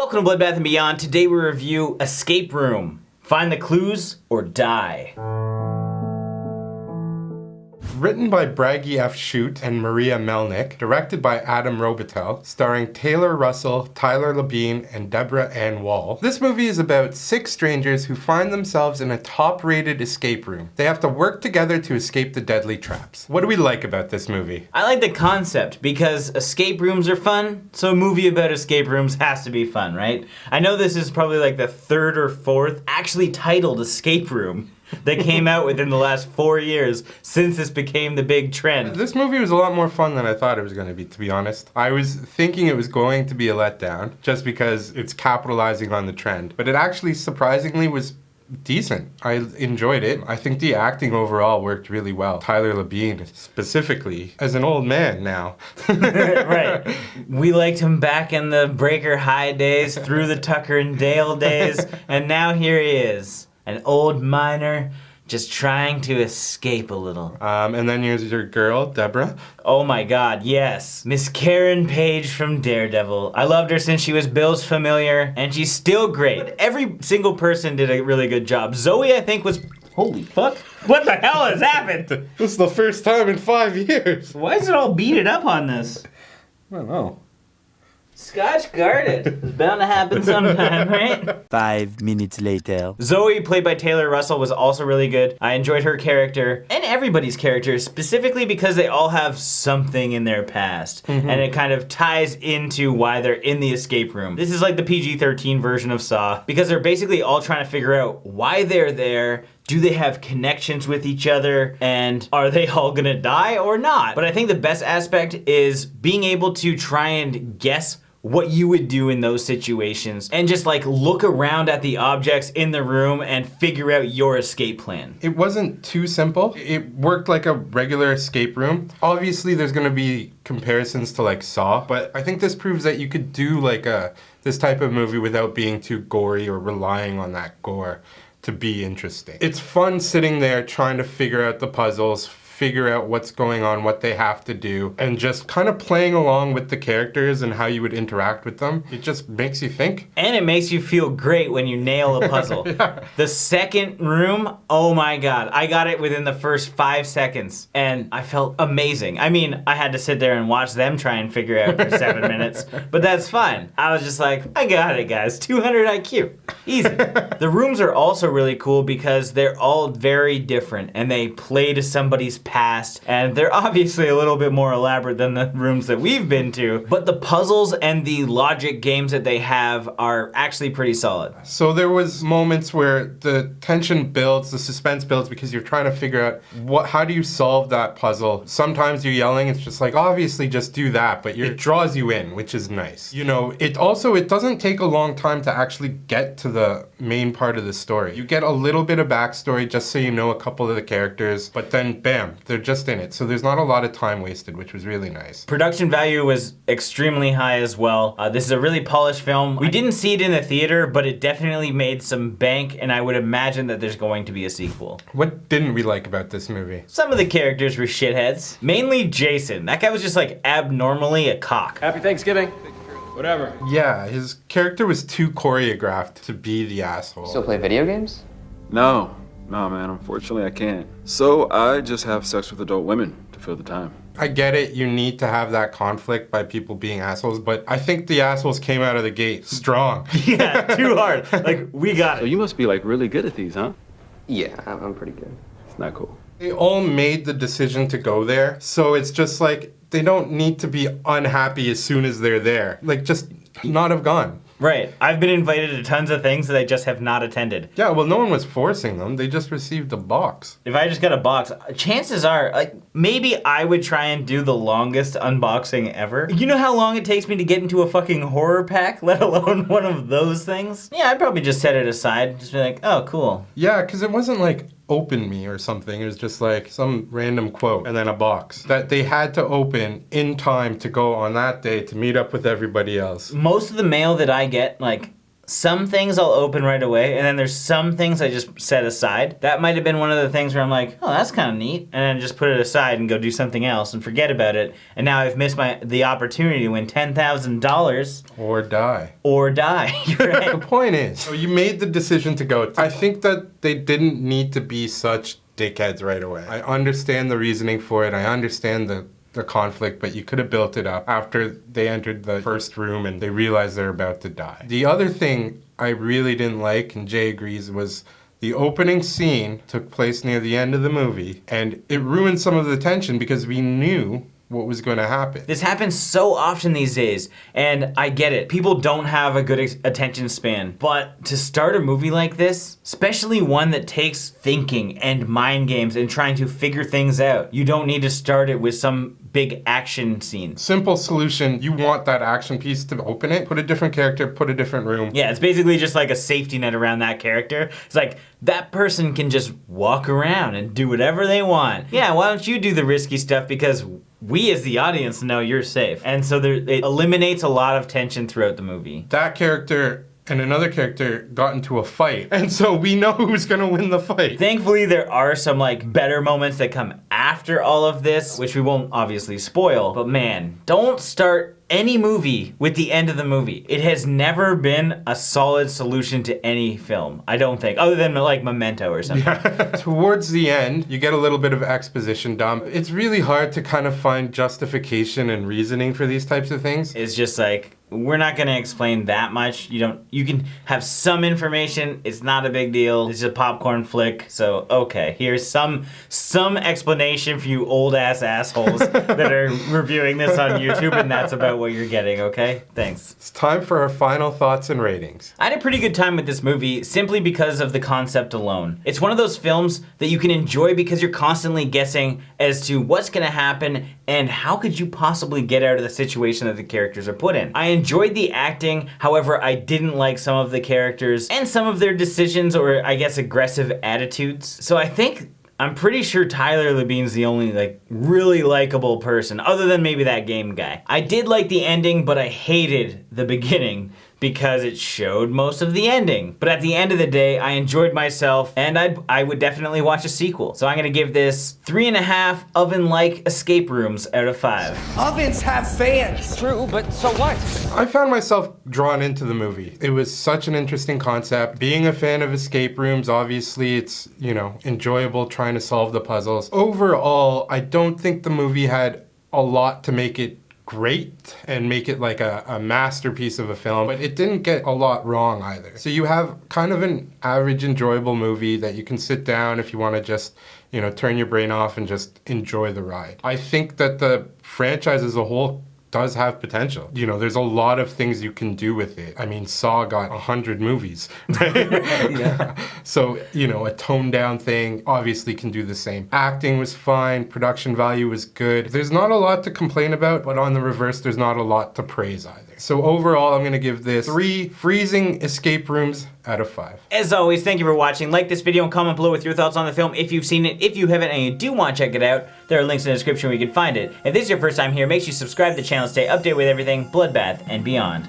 Welcome to Bloodbath and Beyond. Today we review Escape Room. Find the clues or die. Written by Bragi F. Shute and Maria Melnick, directed by Adam Robitel, starring Taylor Russell, Tyler Labine, and Deborah Ann Woll. This movie is about 6 strangers who find themselves in a top-rated escape room. They have to work together to escape the deadly traps. What do we like about this movie? I like the concept because escape rooms are fun, so a movie about escape rooms has to be fun, right? I know this is probably like the 3rd or 4th actually titled Escape Room that came out within the last 4 years since this became the big trend. This movie was a lot more fun than I thought it was going to be honest. I was thinking it was going to be a letdown just because it's capitalizing on the trend, but it actually surprisingly was decent. I enjoyed it. I think the acting overall worked really well. Tyler Labine, specifically, as an old man now. Right. We liked him back in the Breaker High days, through the Tucker and Dale days, and now here he is. An old miner just trying to escape a little. And then here's your girl, Deborah. Oh my god, yes. Miss Karen Page from Daredevil. I loved her since she was Bill's familiar, and she's still great. Every single person did a really good job. Zoe, I think, was... Holy fuck. What the hell has happened? This is the first time in 5 years. Why is it all beaded up on this? I don't know. Scotch guarded. It's bound to happen sometime, right? 5 minutes later. Zoe, played by Taylor Russell, was also really good. I enjoyed her character, and everybody's characters, specifically because they all have something in their past. And it kind of ties into why they're in the escape room. This is like the PG-13 version of Saw, because they're basically all trying to figure out why they're there. Do they have connections with each other? And are they all gonna die or not? But I think the best aspect is being able to try and guess what you would do in those situations and just like look around at the objects in the room and figure out your escape plan. It wasn't too simple. It worked like a regular escape room. Obviously there's gonna be comparisons to like Saw, but I think this proves that you could do like this type of movie without being too gory or relying on that gore to be interesting. It's fun sitting there trying to figure out the puzzles, figure out what's going on, what they have to do, and just kind of playing along with the characters and how you would interact with them. It just makes you think. And it makes you feel great when you nail a puzzle. Yeah. The second room, oh my god. I got it within the first 5 seconds, and I felt amazing. I mean, I had to sit there and watch them try and figure out for 7 minutes, but that's fine. I was just like, I got it, guys. 200 IQ. Easy. The rooms are also really cool because they're all very different, and they play to somebody's past, and they're obviously a little bit more elaborate than the rooms that we've been to, but the puzzles and the logic games that they have are actually pretty solid. So there was moments where the tension builds, the suspense builds because you're trying to figure out how do you solve that puzzle. Sometimes you're yelling, it's just like, obviously just do that, but it draws you in, which is nice. You know, it doesn't take a long time to actually get to the main part of the story. You get a little bit of backstory just so you know a couple of the characters, but then bam, they're just in it. So there's not a lot of time wasted, which was really nice. Production value was extremely high as well. This is a really polished film. We didn't see it in the theater, but it definitely made some bank, and I would imagine that there's going to be a sequel. What didn't we like about this movie? Some of the characters were shitheads. Mainly Jason. That guy was just like abnormally a cock. Happy Thanksgiving. Whatever. Yeah, his character was too choreographed to be the asshole. Still play video games? No, man, unfortunately I can't. So I just have sex with adult women to fill the time. I get it, you need to have that conflict by people being assholes, but I think the assholes came out of the gate strong. Yeah, too hard. Like, we got So it. you must be like really good at these, huh? Yeah, I'm pretty good. It's not cool. They all made the decision to go there, so it's just like, they don't need to be unhappy as soon as they're there. Like, just not have gone. Right. I've been invited to tons of things that I just have not attended. Yeah, well, no one was forcing them. They just received a box. If I just got a box, chances are, like, maybe I would try and do the longest unboxing ever. You know how long it takes me to get into a fucking horror pack, let alone one of those things? Yeah, I'd probably just set it aside. Just be like, oh, cool. Yeah, because it wasn't like, open me or something. It was just like some random quote and then a box that they had to open in time to go on that day to meet up with everybody else. Most of the mail that I get, like, some things I'll open right away, and then there's some things I just set aside. That might have been one of the things where I'm like, oh, that's kind of neat, and then just put it aside and go do something else and forget about it. And now I've missed the opportunity to win $10,000 Or die. or die. You're right. The point is, so you made the decision to go. I think that they didn't need to be such dickheads right away. I understand the reasoning for it. I understand the conflict, but you could have built it up after they entered the first room and they realized they're about to die. The other thing I really didn't like, and Jay agrees, was the opening scene took place near the end of the movie, and it ruined some of the tension because we knew what was going to happen. This happens so often these days, and I get it. People don't have a good attention span, but to start a movie like this, especially one that takes thinking and mind games and trying to figure things out, you don't need to start it with some big action scene. Simple solution, you want that action piece to open it, put a different character, put a different room. Yeah, it's basically just like a safety net around that character. It's like, that person can just walk around and do whatever they want. Yeah, why don't you do the risky stuff, because we as the audience know you're safe. And so it eliminates a lot of tension throughout the movie. That character and another character got into a fight, and so we know who's gonna win the fight. Thankfully, there are some like better moments that come after all of this, which we won't obviously spoil, but man, don't start any movie with the end of the movie. It has never been a solid solution to any film, I don't think, other than like Memento or something. Yeah. Towards the end, you get a little bit of exposition dump. It's really hard to kind of find justification and reasoning for these types of things. It's just like, we're not gonna explain that much. You can have some information, it's not a big deal. It's just a popcorn flick, so okay, here's some explanation for you old ass assholes that are reviewing this on YouTube, and that's about what you're getting, okay? Thanks. It's time for our final thoughts and ratings. I had a pretty good time with this movie simply because of the concept alone. It's one of those films that you can enjoy because you're constantly guessing as to what's gonna happen and how could you possibly get out of the situation that the characters are put in. I enjoyed the acting, however, I didn't like some of the characters and some of their decisions, or I guess aggressive attitudes. So I'm pretty sure Tyler Labine's the only like really likable person, other than maybe that game guy. I did like the ending, but I hated the beginning because it showed most of the ending. But at the end of the day, I enjoyed myself, and I would definitely watch a sequel. So I'm gonna give this 3.5 oven-like escape rooms out of 5. Ovens have fans. True, but so what? I found myself drawn into the movie. It was such an interesting concept. Being a fan of escape rooms, obviously it's, enjoyable trying to solve the puzzles. Overall, I don't think the movie had a lot to make it great and make it like a masterpiece of a film, but it didn't get a lot wrong either. So you have kind of an average enjoyable movie that you can sit down if you want to just, turn your brain off and just enjoy the ride. I think that the franchise as a whole does have potential. There's a lot of things you can do with it. I mean, Saw got 100 movies, right? Yeah. So, a toned down thing obviously can do the same. Acting was fine, production value was good. There's not a lot to complain about, but on the reverse, there's not a lot to praise either. So overall, I'm gonna give this 3 freezing escape rooms out of 5. As always, thank you for watching. Like this video and comment below with your thoughts on the film if you've seen it. If you haven't and you do want to check it out, there are links in the description where you can find it. If this is your first time here, make sure you subscribe to the channel to stay updated with everything Bloodbath and beyond.